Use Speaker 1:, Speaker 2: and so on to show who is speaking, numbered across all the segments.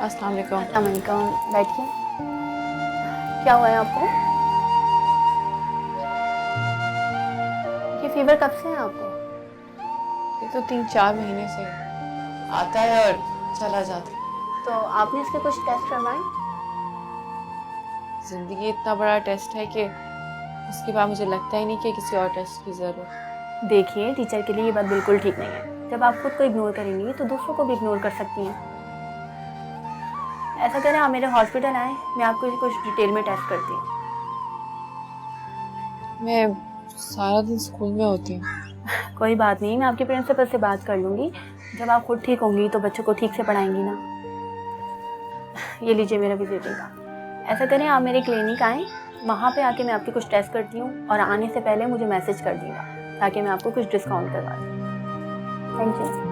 Speaker 1: अस्सलाम वालेकुम।
Speaker 2: अस्सलाम वालेकुम, बैठिए। क्या हुआ है आपको? ये फीवर कब से है आपको?
Speaker 1: ये तो 3-4 महीने से आता है और चला जाता है।
Speaker 2: तो आपने इसके कुछ टेस्ट करवाए?
Speaker 1: जिंदगी इतना बड़ा टेस्ट है कि उसके बाद मुझे लगता ही नहीं कि किसी और टेस्ट की ज़रूरत।
Speaker 2: देखिए, टीचर के लिए ये बात बिल्कुल ठीक नहीं है। जब आप खुद को इग्नोर करेंगी तो दूसरों को भी इग्नोर कर सकती हैं। ऐसा करें, आप मेरे हॉस्पिटल आएँ, मैं आपको कुछ डिटेल में टेस्ट करती हूँ।
Speaker 1: मैं सारा दिन स्कूल में होती हूँ।
Speaker 2: कोई बात नहीं, मैं आपके प्रिंसिपल से बात कर लूँगी। जब आप खुद ठीक होंगी तो बच्चों को ठीक से पढ़ाएंगी ना। ये लीजिए मेरा विजिटिंग कार्ड। ऐसा करें, आप मेरे क्लिनिक आएँ, वहाँ पे आके मैं आपके कुछ टेस्ट करती हूँ और आने से पहले मुझे मैसेज कर दीजिएगा ताकि मैं आपको कुछ डिस्काउंट करवा दूँ। Thank you.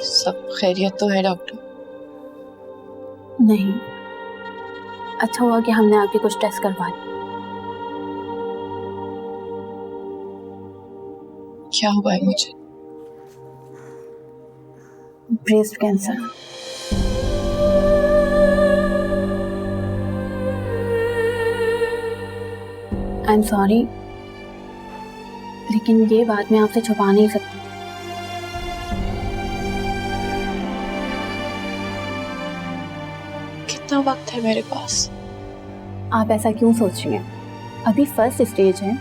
Speaker 1: सब खैरियत तो है डॉक्टर?
Speaker 2: नहीं, अच्छा हुआ कि हमने आपके कुछ टेस्ट करवा दिए।
Speaker 1: क्या हुआ है मुझे?
Speaker 2: Breast cancer. I am sorry, लेकिन ये बात मैं आपसे छुपा नहीं सकती।
Speaker 1: कितना वक्त है मेरे पास?
Speaker 2: आप ऐसा क्यों सोच रही हैं? अभी फर्स्ट स्टेज है,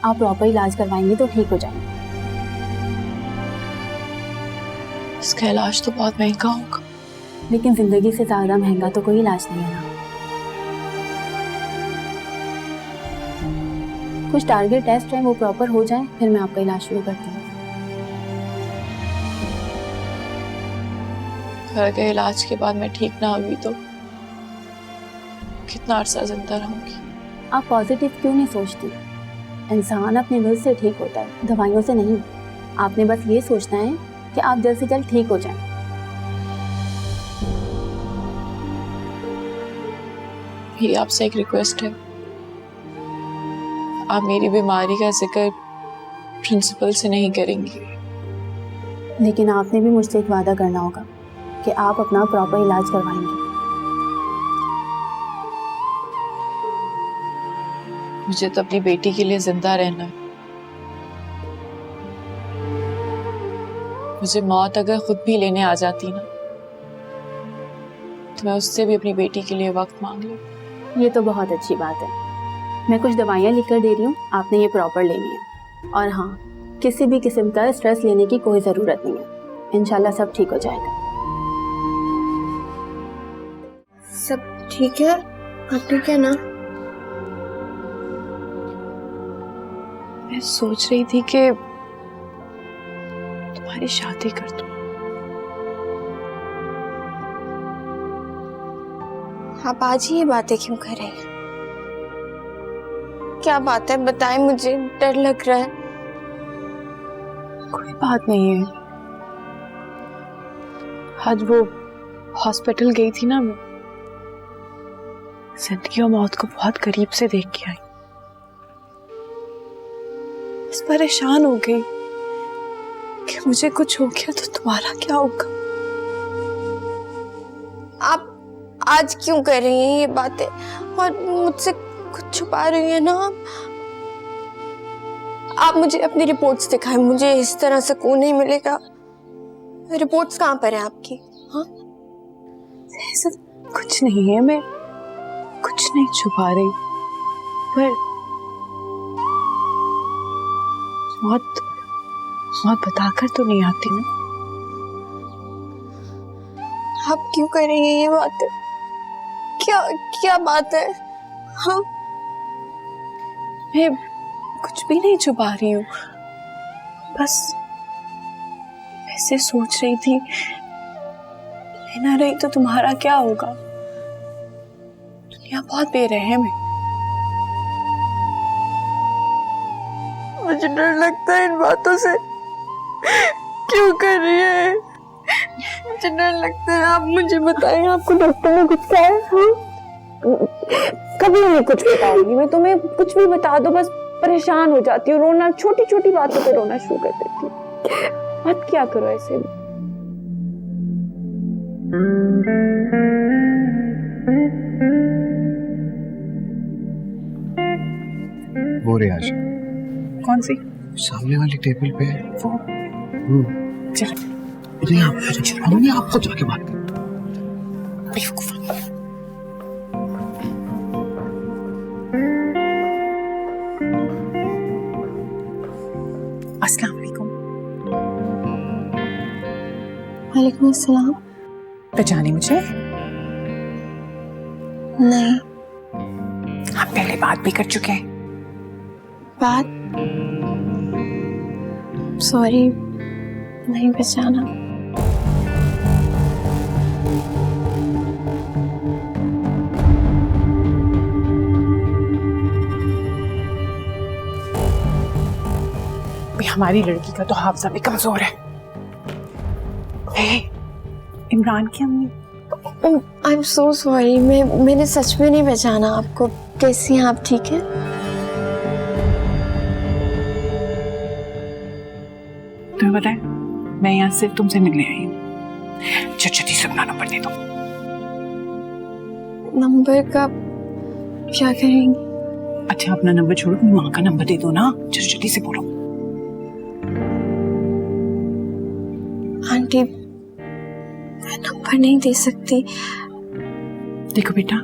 Speaker 2: आप प्रॉपर इलाज करवाएंगे तो ठीक हो जाएंगे।
Speaker 1: इसका इलाज तो बहुत महंगा होगा।
Speaker 2: लेकिन जिंदगी से ज्यादा महंगा तो कोई इलाज नहीं है ना। कुछ टारगेट टेस्ट है, वो प्रॉपर हो जाए फिर मैं आपका इलाज शुरू करती हूँ।
Speaker 1: अगर इलाज के बाद मैं ठीक ना हुई तो कितना अरसा जिंदा रहूंगी?
Speaker 2: आप पॉजिटिव क्यों नहीं सोचती? इंसान अपने दिल से ठीक होता है, दवाइयों से नहीं। आपने बस ये सोचना है कि आप जल्द से जल्द ठीक हो जाएं।
Speaker 1: मेरी आपसे एक रिक्वेस्ट है, आप मेरी बीमारी का जिक्र प्रिंसिपल से नहीं करेंगी।
Speaker 2: लेकिन आपने भी मुझसे एक वादा करना होगा कि आप अपना प्रॉपर इलाज करवाएंगे।
Speaker 1: मुझे तो अपनी बेटी के लिए जिंदा रहना है। मुझे मौत अगर खुद भी लेने आ जाती ना तो मैं उससे भी अपनी बेटी के लिए वक्त मांग लूं।
Speaker 2: ये तो बहुत अच्छी बात है। मैं कुछ दवाइयाँ लिख कर दे रही हूँ, आपने ये प्रॉपर लेनी है। और हाँ, किसी भी किस्म का स्ट्रेस लेने की कोई ज़रूरत नहीं है। इंशाल्लाह सब ठीक हो जाएगा।
Speaker 3: सब ठीक है? आप ठीक है ना?
Speaker 1: मैं सोच रही थी कि तुम्हारी शादी कर दूं।
Speaker 3: आप आज ही ये बातें क्यों कर रहे हैं? क्या बात है, बताएं, मुझे डर लग रहा है।
Speaker 1: कोई बात नहीं है। आज वो हॉस्पिटल गई थी ना, मैं जिंदगी और मौत को बहुत करीब से देख के आई। बस परेशान हो गई कि मुझे कुछ हो गया तो तुम्हारा क्या होगा।
Speaker 3: आप आज क्यों कर रही हैं ये बातें और मुझसे कुछ छुपा रही हैं ना? आप मुझे अपनी रिपोर्ट्स दिखाएं, मुझे इस तरह सुकून नहीं मिलेगा। रिपोर्ट्स कहाँ पर हैं आपकी? हाँ,
Speaker 1: ऐसा कुछ नहीं है, मैं कुछ नहीं छुपा रही, पर मौत बताकर तो नहीं आती ना।
Speaker 3: आप क्यों कर रही हैं ये बातें? क्या क्या बात है? हाँ,
Speaker 1: मैं कुछ भी नहीं छुपा रही हूँ, बस ऐसे सोच रही थी मैं ना रही तो तुम्हारा क्या होगा। दुनिया बहुत बेरहम है।
Speaker 3: मुझे डर लगता है इन बातों से। क्यों कर रही है? मुझे डर लगता है। आप मुझे बताएं, आपको डॉक्टर ने कुछ कहा है? हाँ?
Speaker 1: कभी नहीं कुछ बताऊंगी। मैं तुम्हें कुछ भी बता दो बस परेशान हो जाती हूँ, रोना, छोटी छोटी बातों पे रोना शुरू कर देती हूँ। मत क्या करो ऐसे।
Speaker 4: वो रे आशा,
Speaker 1: कौन सी?
Speaker 4: सामने वाली टेबल पे है
Speaker 1: वो चल
Speaker 4: नहीं, आपको जाके बात कर।
Speaker 1: अस्सलाम वालेकुम।
Speaker 3: वालेकुम अस्सलाम।
Speaker 1: पहचानी मुझे?
Speaker 3: नहीं।
Speaker 1: हम पहले बात भी कर चुके हैं।
Speaker 3: बात? सॉरी, नहीं पहचाना।
Speaker 1: हमारी लड़की का तो हाफजा भी कमजोर है। इमरान की अम्मी।
Speaker 3: आई एम सो सॉरी, मैंने सच में नहीं पहचाना आपको। कैसी हैं आप? ठीक है?
Speaker 1: तुम्हें पता है मैं यहाँ सिर्फ तुमसे मिलने आई हूँ। छठी से अपना नंबर दे दो।
Speaker 3: नंबर का क्या करेंगी?
Speaker 1: अच्छा अपना नंबर छोड़ो, अपनी माँ का नंबर दे दो ना। छठी से बोलो।
Speaker 3: आंटी, मैं नंबर नहीं दे सकती।
Speaker 1: देखो बेटा,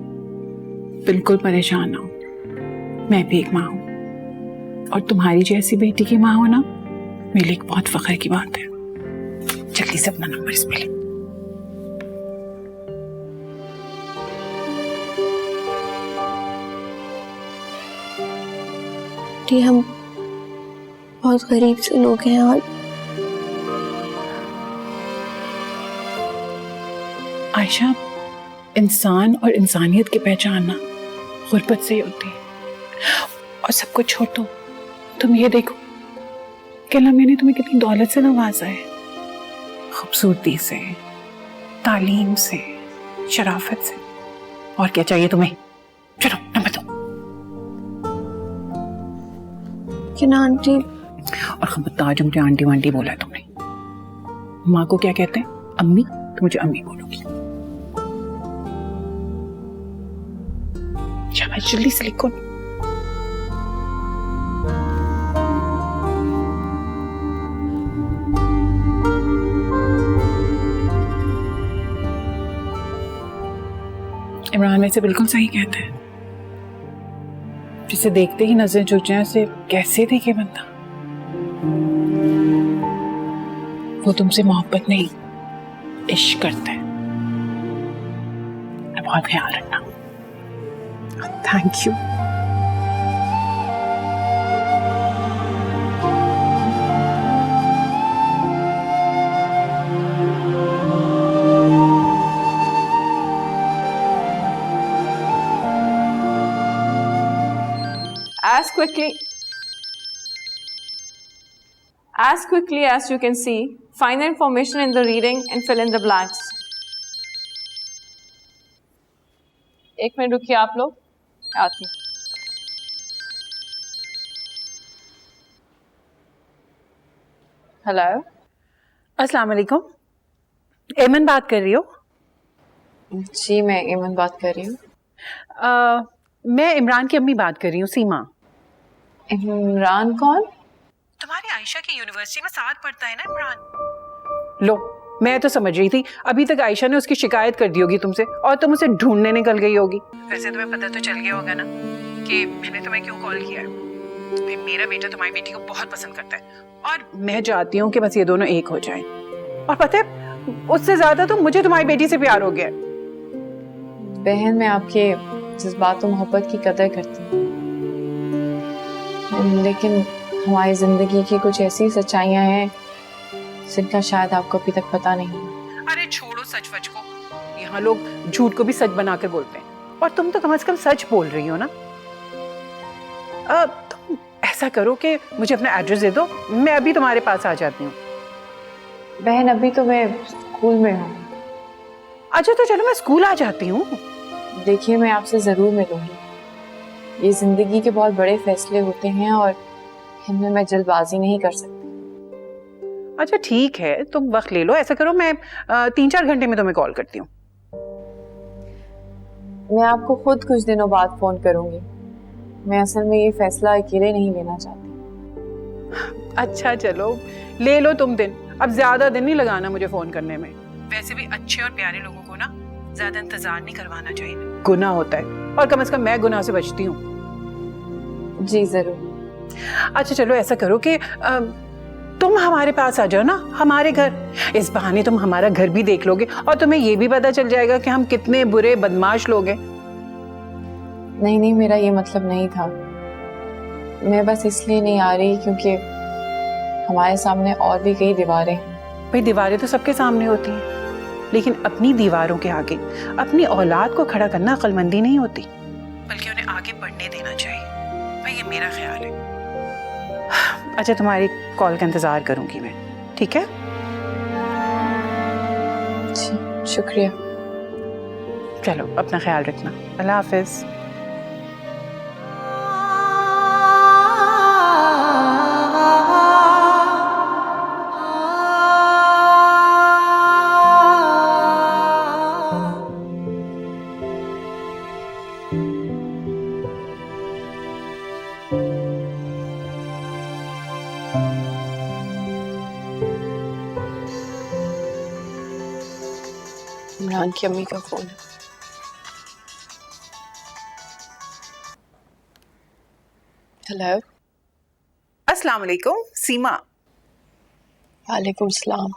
Speaker 1: बिल्कुल परेशान ना हो। मैं भी एक माँ हूँ और तुम्हारी जैसी बेटी की माँ हो ना, मेरे लिए एक बहुत फख्र की बात है। जल्दी से अपना नंबर इसमें ले।
Speaker 3: आंटी, हम बहुत गरीब से लोग हैं और
Speaker 1: आयशा, इंसान और इंसानियत की पहचान ना गुर्बत से ही होती है। और सब कुछ छोड़ दो, तुम ये देखो कि अल्लाह मैंने तुम्हें कितनी दौलत से नवाजा है। खूबसूरती से, तालीम से, शराफत से। और क्या चाहिए तुम्हें? चलो नंबर दो।
Speaker 3: लेकिन आंटी।
Speaker 1: और खबरदार जो मुझे आंटी वांटी बोला है तुमने। माँ को क्या कहते हैं? अम्मी। तो मुझे अम्मी बोलोगी। शाबाश, जल्दी से लिखो। इमरान वैसे बिल्कुल सही कहते हैं। जिसे देखते ही नजर झुक जाए उसे कैसे देखे बंदा। वो तुमसे मोहब्बत नहीं, इश्क करता है। बहुत ख्याल रखना। Thank you.
Speaker 5: As quickly as you can see, find the information in the reading and fill in the blanks. एक मिनट रुकिए आप लोग, आती हूँ। हेलो,
Speaker 1: अस्सलाम वालेकुम। एमन बात कर रही हो?
Speaker 5: जी मैं एमन बात कर रही हूँ।
Speaker 1: मैं इमरान की अम्मी बात कर रही हूँ, सीमा।
Speaker 5: इमरान कौन?
Speaker 1: तुम्हारी आयशा की यूनिवर्सिटी में साथ पढ़ता है ना इमरान। लो, मैं तो समझ रही थी अभी तक आयशा ने उसकी शिकायत कर दी होगी तुमसे और तुम उसे ढूंढने निकल गई होगी। वैसे तुम्हें पता तो चल गया होगा ना कि मैंने तुम्हें क्यों कॉल किया है। मेरा बेटा तुम्हारी बेटी को बहुत पसंद करता है और मैं चाहती हूँ कि बस ये दोनों एक हो जाएं। और पता है उससे ज्यादा तो मुझे तुम्हारी बेटी से प्यार हो गया है।
Speaker 5: बहन, मैं आपके जज्बात और मोहब्बत की कदर करती हूँ, लेकिन हमारी जिंदगी की कुछ ऐसी सच्चाइयां हैं जिनका शायद आपको अभी तक पता नहीं है।
Speaker 1: अरे छोड़ो सच वच को, यहाँ लोग झूठ को भी सच बनाकर बोलते हैं और तुम तो कम से कम सच बोल रही हो ना। तुम ऐसा करो कि मुझे अपना एड्रेस दे दो, मैं अभी तुम्हारे पास आ जाती हूँ।
Speaker 5: बहन, अभी तो मैं स्कूल में हूँ।
Speaker 1: अच्छा तो चलो मैं स्कूल आ जाती हूँ।
Speaker 5: देखिए मैं आपसे जरूर मिलूंगी, ये जिंदगी के बहुत बड़े फैसले होते हैं और इनमें मैं जल्दबाजी नहीं कर सकती।
Speaker 1: अच्छा ठीक है, तुम वक्त ले लो। ऐसा करो, मैं 3-4 घंटे में तुम्हें कॉल करती हूँ।
Speaker 5: मैं आपको खुद कुछ दिनों बाद फोन करूंगी। मैं असल में ये फैसला अकेले नहीं लेना चाहती।
Speaker 1: अच्छा चलो, ले लो तुम दिन। अब ज्यादा दिन नहीं लगाना मुझे फोन करने में। वैसे भी अच्छे और प्यारे लोगों को ना ज्यादा इंतजार नहीं करवाना चाहिए, गुनाह होता है, और कम से कम मैं गुनाह से बचती हूँ।
Speaker 5: जी जरूर।
Speaker 1: अच्छा चलो, ऐसा करो कि तुम हमारे पास आ जाओ ना, हमारे घर। इस बहाने तुम हमारा घर भी देख लोगे और तुम्हें ये भी पता चल जाएगा कि हम कितने बुरे बदमाश लोग हैं।
Speaker 5: नहीं नहीं, मेरा ये मतलब नहीं था। मैं बस इसलिए नहीं आ रही क्योंकि हमारे सामने और भी कई दीवारें हैं।
Speaker 1: भाई दीवारें तो सबके सामने होती हैं, लेकिन अपनी दीवारों के आगे अपनी औलाद को खड़ा करना अक्लमंदी नहीं होती, बल्कि उन्हें आगे बढ़ने देना चाहिए। भाई ये मेरा ख्याल है। अच्छा, तुम्हारी कॉल का इंतजार करूंगी मैं, ठीक है?
Speaker 5: जी शुक्रिया।
Speaker 1: चलो अपना ख्याल रखना। अल्लाह हाफिज।
Speaker 5: इमरान की अम्मी का फोन है। हेलो।
Speaker 1: अस्सलाम वालेकुम सीमा।
Speaker 5: वालेकुम सलाम।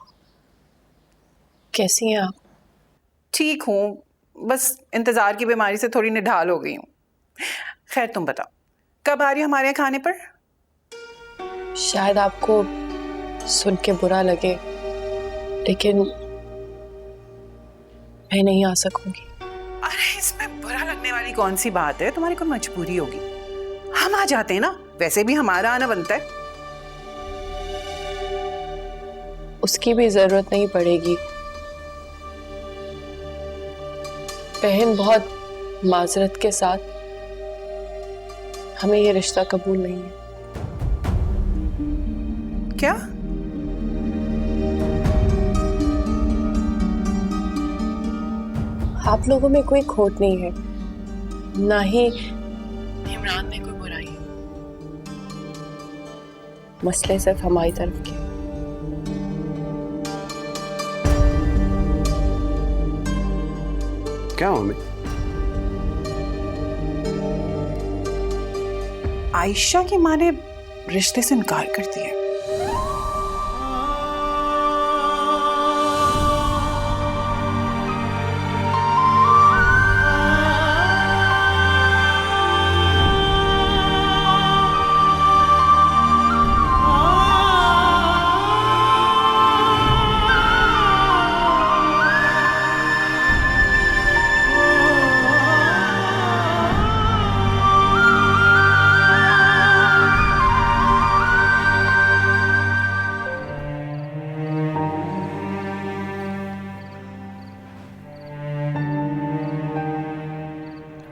Speaker 5: कैसी हैं आप?
Speaker 1: ठीक हूँ, बस इंतजार की बीमारी से थोड़ी निढाल हो गई हूँ। खैर तुम बताओ, कब आ रही हो हमारे यहाँ खाने पर?
Speaker 5: शायद आपको सुन के बुरा लगे, लेकिन मैं नहीं आ सकूंगी।
Speaker 1: अरे इसमें बुरा लगने वाली कौन सी बात है? तुम्हारी कोई मजबूरी होगी, हम आ जाते हैं ना। वैसे भी हमारा आना बनता है।
Speaker 5: उसकी भी जरूरत नहीं पड़ेगी। बहन बहुत माजरत के साथ, हमें ये रिश्ता कबूल नहीं है।
Speaker 1: क्या?
Speaker 5: आप लोगों में कोई खोट नहीं है, ना ही इमरान में कोई बुराई है। मसले सिर्फ हमारी तरफ के।
Speaker 4: क्या मम्मी?
Speaker 1: आयशा की माँ ने रिश्ते से इनकार कर दिया।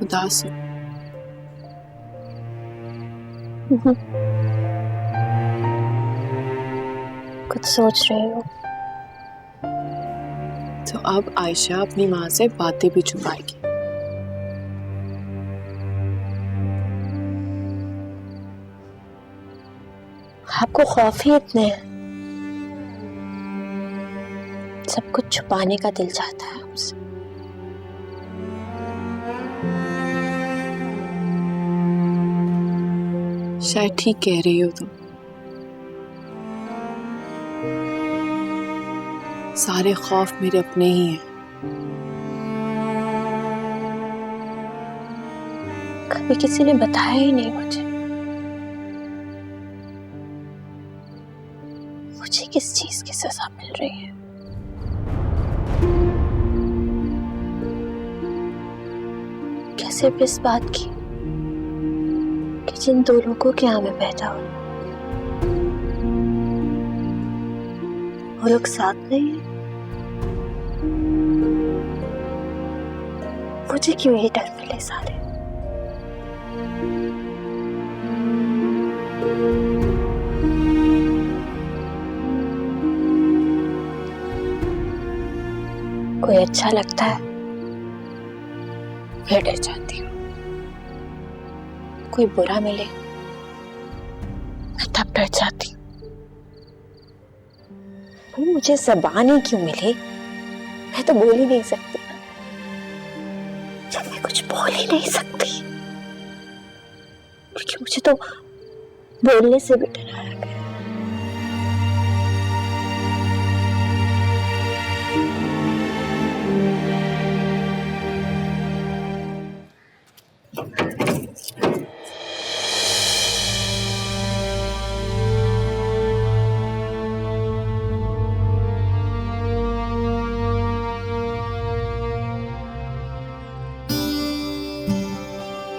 Speaker 5: उदास हूँ।
Speaker 2: कुछ सोच रही हो?
Speaker 5: तो अब आयशा अपनी माँ से बातें भी छुपाएगी।
Speaker 2: आपको खौफ ही इतने हैं, सब कुछ छुपाने का दिल चाहता है आपसे।
Speaker 5: शायद ठीक कह रही हो तुम। सारे खौफ मेरे अपने ही हैं।
Speaker 2: कभी किसी ने बताया ही नहीं मुझे। मुझे किस चीज की सजा मिल रही है? क्या सिर्फ इस बात की कि जिन दो लोगों के यहाँ मैं पैदा हूं वो लोग साथ नहीं है? मुझे क्यों ये डर मिले सारे?
Speaker 6: कोई अच्छा लगता है मैं डर जाती हूँ, कोई बुरा मिले मैं तब डर जाती हूँ। भाई मुझे ज़बान ही क्यों मिली, मैं तो बोल ही नहीं सकती, जब मैं कुछ बोल ही नहीं सकती क्योंकि मुझे तो बोलने से भी डराया गया।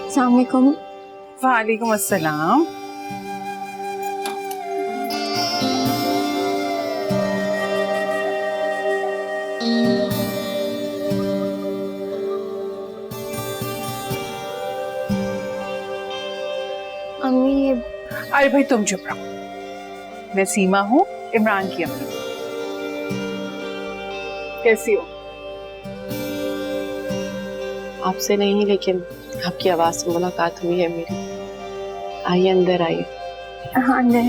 Speaker 6: अस्सलाम वालेकुम।
Speaker 1: वालेकुम अस्सलाम।
Speaker 6: अम्मी
Speaker 1: अरे भाई तुम चुप रहो, मैं सीमा हूँ, इमरान की अम्मी। कैसी हो?
Speaker 5: आपसे नहीं, लेकिन आपकी आवाज से मुलाकात हुई है मेरी। आइए अंदर आइए।
Speaker 6: हाँ अंदर।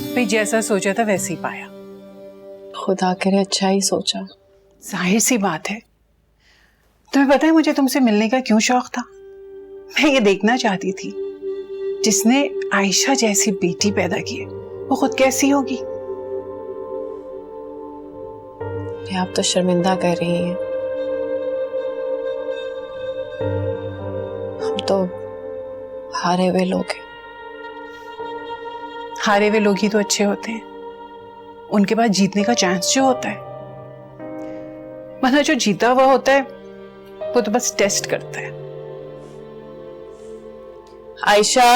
Speaker 1: भाई जैसा सोचा था वैसे ही पाया।
Speaker 5: खुदा करे अच्छा ही सोचा।
Speaker 1: जाहिर सी बात है, तुम्हें पता है मुझे तुमसे मिलने का क्यों शौक था? मैं ये देखना चाहती थी जिसने आयशा जैसी बेटी पैदा की है वो खुद कैसी होगी।
Speaker 5: आप तो शर्मिंदा कर रही हैं। हम तो हारे हुए लोग हैं।
Speaker 1: हारे हुए लोग ही तो अच्छे होते हैं, उनके पास जीतने का चांस जो होता है, वरना जो जीता हुआ होता है वो तो बस टेस्ट करता है।
Speaker 5: आयशा,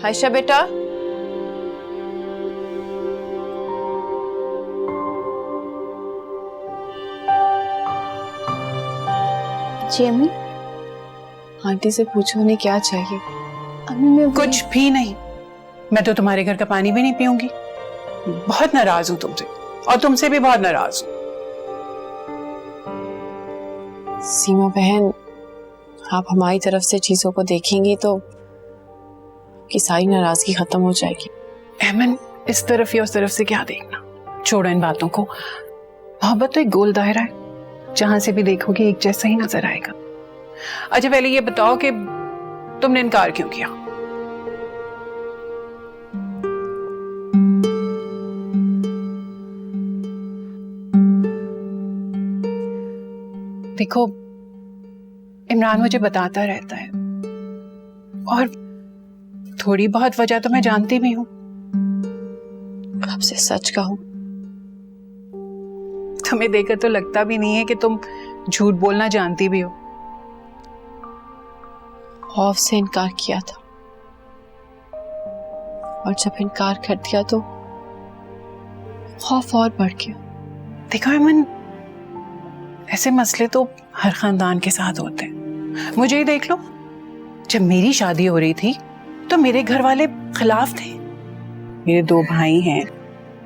Speaker 5: आयशा बेटा।
Speaker 6: जी अम्मी।
Speaker 5: आंटी से पूछो उन्हें क्या चाहिए।
Speaker 6: अम्मी मैं
Speaker 1: कुछ भी नहीं, मैं तो तुम्हारे घर का पानी भी नहीं पीऊंगी। बहुत नाराज हूं तुमसे, और तुमसे भी बहुत नाराज हूं।
Speaker 5: सीमा बहन, आप हमारी तरफ से चीजों को देखेंगी तो की सारी नाराजगी खत्म हो जाएगी।
Speaker 1: अहमन, इस तरफ या उस तरफ से क्या देखना, छोड़ो इन बातों को। मोहब्बत तो एक गोल दायरा है, जहां से भी देखोगे एक जैसा ही नजर आएगा। अच्छा पहले ये बताओ कि तुमने इनकार क्यों किया? देखो, इमरान मुझे बताता रहता है और थोड़ी बहुत वजह तो मैं जानती भी हूं।
Speaker 5: आपसे सच कहूं,
Speaker 1: तुम्हें देखकर तो लगता भी नहीं है कि तुम झूठ बोलना जानती भी हो।
Speaker 5: खौफ से इनकार किया था, और जब इनकार कर दिया तो खौफ और बढ़ गया।
Speaker 1: देखो अमन, ऐसे मसले तो हर खानदान के साथ होते हैं। मुझे ही देख लो, जब मेरी शादी हो रही थी तो मेरे घर वाले खिलाफ थे। मेरे 2 भाई हैं,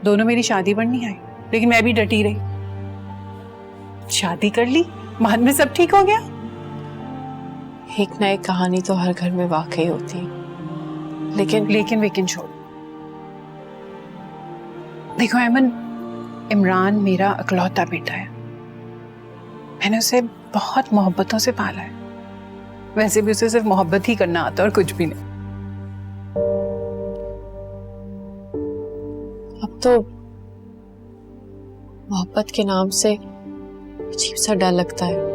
Speaker 1: दोनों मेरी शादी पर नहीं आए, लेकिन मैं भी डटी रही। शादी कर ली, बाद में सब ठीक हो गया।
Speaker 5: एक ना एक कहानी तो हर घर में वाकई होती है, लेकिन छोड़। देखो अमन, इमरान मेरा इकलौता बेटा है। मैंने उसे बहुत मोहब्बतों से पाला है। वैसे भी उसे सिर्फ मोहब्बत ही करना आता और कुछ भी नहीं। अब तो मोहब्बत के नाम से अजीब सा डर लगता है।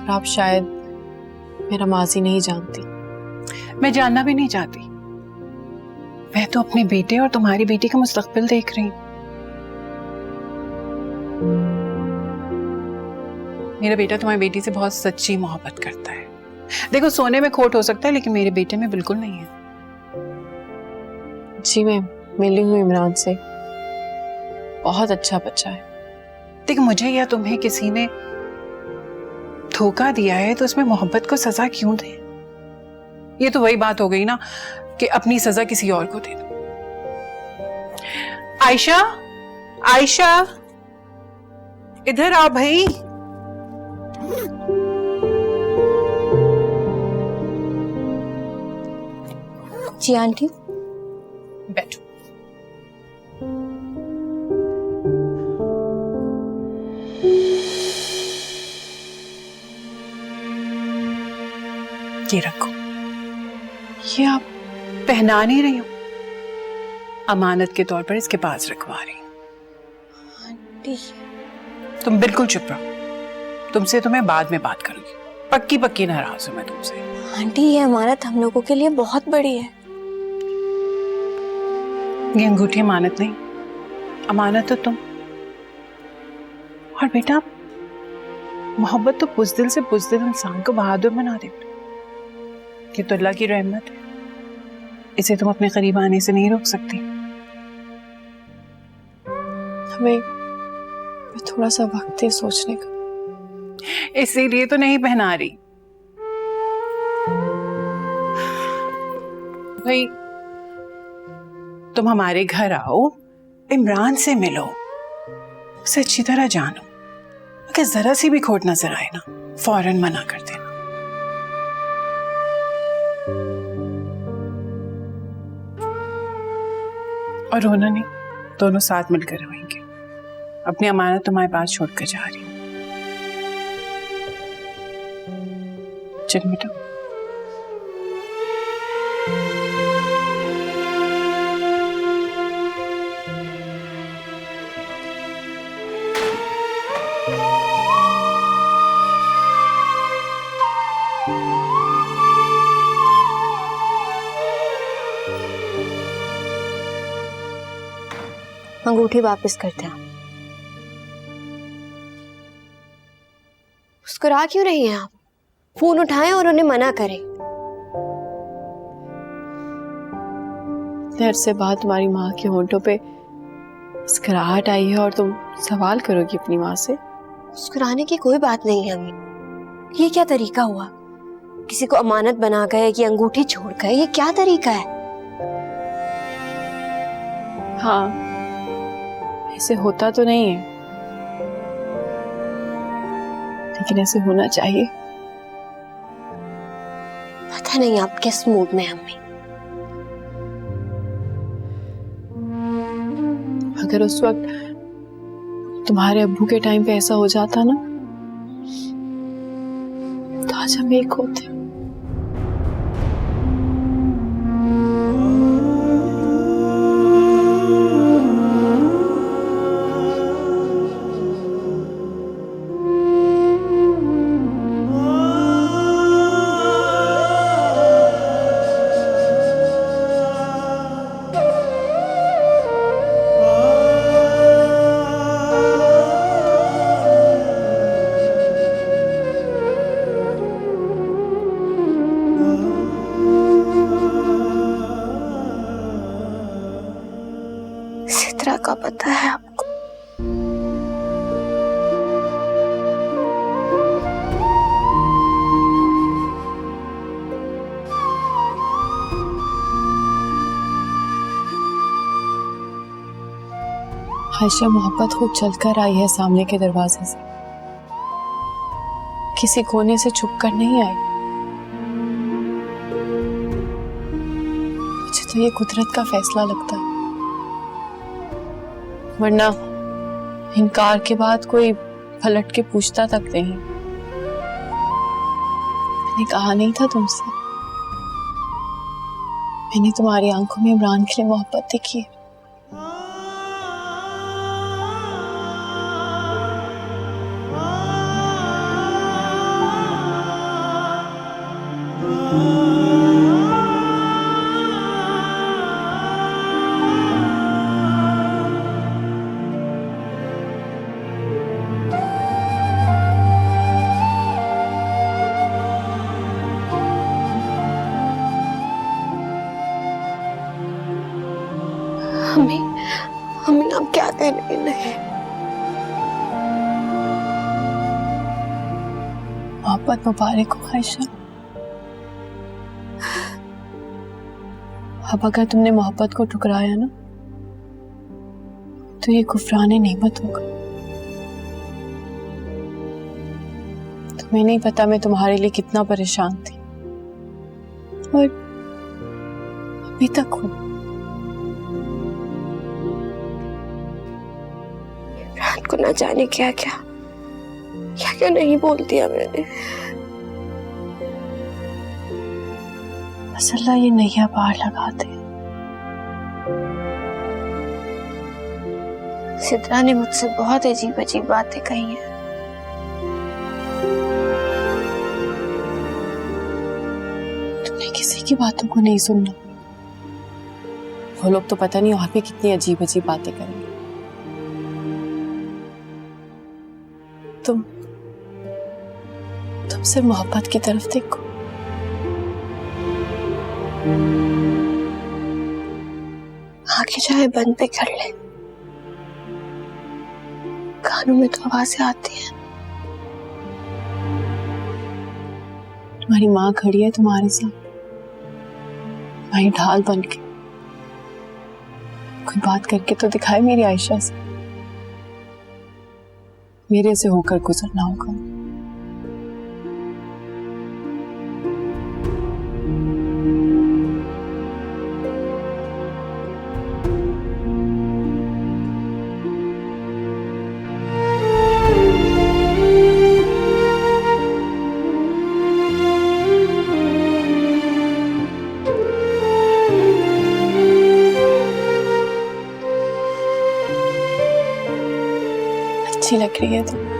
Speaker 5: आप शायद मेरा माजी नहीं जानती।
Speaker 1: मैं जानना भी नहीं चाहती। मैं तो अपने बेटे और तुम्हारी बेटी का मुस्तकबिल देख रही हूँ। मेरा बेटा तुम्हारी बेटी से बहुत सच्ची मोहब्बत करता है। देखो, सोने में खोट हो सकता है, लेकिन मेरे बेटे में बिल्कुल नहीं है।
Speaker 5: जी मैं मिली हूँ इमरान से, बहुत अच्छा बच्चा है। देख, मुझे या तुम्हें किसी ने धोखा दिया है तो उसमें मोहब्बत को सजा क्यों दे? ये तो वही बात हो गई ना कि अपनी सजा किसी और को दे दो। आयशा, आयशा, इधर आओ भाई।
Speaker 6: जी आंटी।
Speaker 5: बैठो। ये रखो, ये आप पहना नहीं रही हो, अमानत के तौर पर इसके पास रखवा रही हूं।
Speaker 6: आंटी
Speaker 5: तुम बिल्कुल चुप रहो, तुमसे तो मैं बाद में बात करूंगी। पक्की पक्की नाराज हूं मैं तुमसे।
Speaker 6: आंटी, ये अमानत हम लोगों के लिए बहुत बड़ी है।
Speaker 5: ये अंगूठी अमानत नहीं, अमानत तो तुम। और बेटा, मोहब्बत तो बुज़दिल से बुज़दिल इंसान को बहादुर बना देती। ये तो अल्लाह की रहमत है, इसे तुम अपने करीब आने से नहीं रोक सकती।
Speaker 3: हमें थोड़ा सा वक्त है सोचने का।
Speaker 5: इसीलिए तो नहीं पहना रही। भाई, तुम हमारे घर आओ, इमरान से मिलो, उसे अच्छी तरह जानो। अगर जरा सी भी खोट नजर आए ना, फौरन मना कर देना। और रोना नहीं, दोनों साथ मिलकर रोएंगे। अपनी अमानत तुम्हारे पास छोड़कर जा रही हूँ। चल बेटा।
Speaker 6: अंगूठी वापस करते हैं। मुस्कुरा क्यों रही हैं आप? फोन उठाएं और उन्हें मना करें।
Speaker 3: देर से बाद तुम्हारी माँ के होंठों पे मुस्कुराहट आई है और तुम सवाल करोगी अपनी माँ से?
Speaker 6: मुस्कुराने की कोई बात नहीं है अम्मी। ये क्या तरीका हुआ? किसी को अमानत बना गए कि अंगूठी छोड़ गए, ये क्या तरीका है?
Speaker 3: हाँ, ऐसे होता तो नहीं है, लेकिन ऐसे होना चाहिए।
Speaker 6: पता नहीं आप किस मूड में हैं अम्मी।
Speaker 3: अगर उस वक्त तुम्हारे अब्बू के टाइम पे ऐसा हो जाता ना, तो आज हम एक होते।
Speaker 6: सित्रा का पता है आपको?
Speaker 3: आयशा, मोहब्बत खुद चलकर आई है सामने के दरवाजे से, किसी कोने से छुप कर नहीं आई। मुझे तो ये कुदरत का फैसला लगता है, वरना इनकार के बाद कोई पलट के पूछता तक नहीं। मैंने कहा नहीं था तुमसे, मैंने तुम्हारी आंखों में इमरान के लिए मोहब्बत देखी है।
Speaker 6: हमें आप क्या कर रहे हैं?
Speaker 3: बहुत मुबारक हो आयशा। अब अगर तुमने मोहब्बत को ठुकराया ना तो ये कुफराने नेमत होगा। तुम्हें नहीं पता मैं तुम्हारे लिए कितना परेशान थी और अभी तक हूँ।
Speaker 6: रात को ना जाने क्या क्या नहीं बोल दिया मैंने।
Speaker 3: बस अल्लाह ये नैया पार लगा दे।
Speaker 6: सिद्रा ने मुझसे बहुत अजीब अजीब बातें कही हैं।
Speaker 3: तुमने किसी की बातों को नहीं सुनना। वो लोग तो पता नहीं और भी कितनी अजीब अजीब बातें करेंगे। तुम सिर्फ मोहब्बत की तरफ देखो।
Speaker 6: आंखें चाहे बंद पे कर ले, कानों में तो आवाजें आती हैं।
Speaker 3: तुम्हारी माँ खड़ी है तुम्हारे साथ, तुम्हारी ढाल बन के। कोई बात करके तो दिखाए मेरी आयशा से। मेरे से होकर गुजरना होगा। अच्छी लग रही है तुम।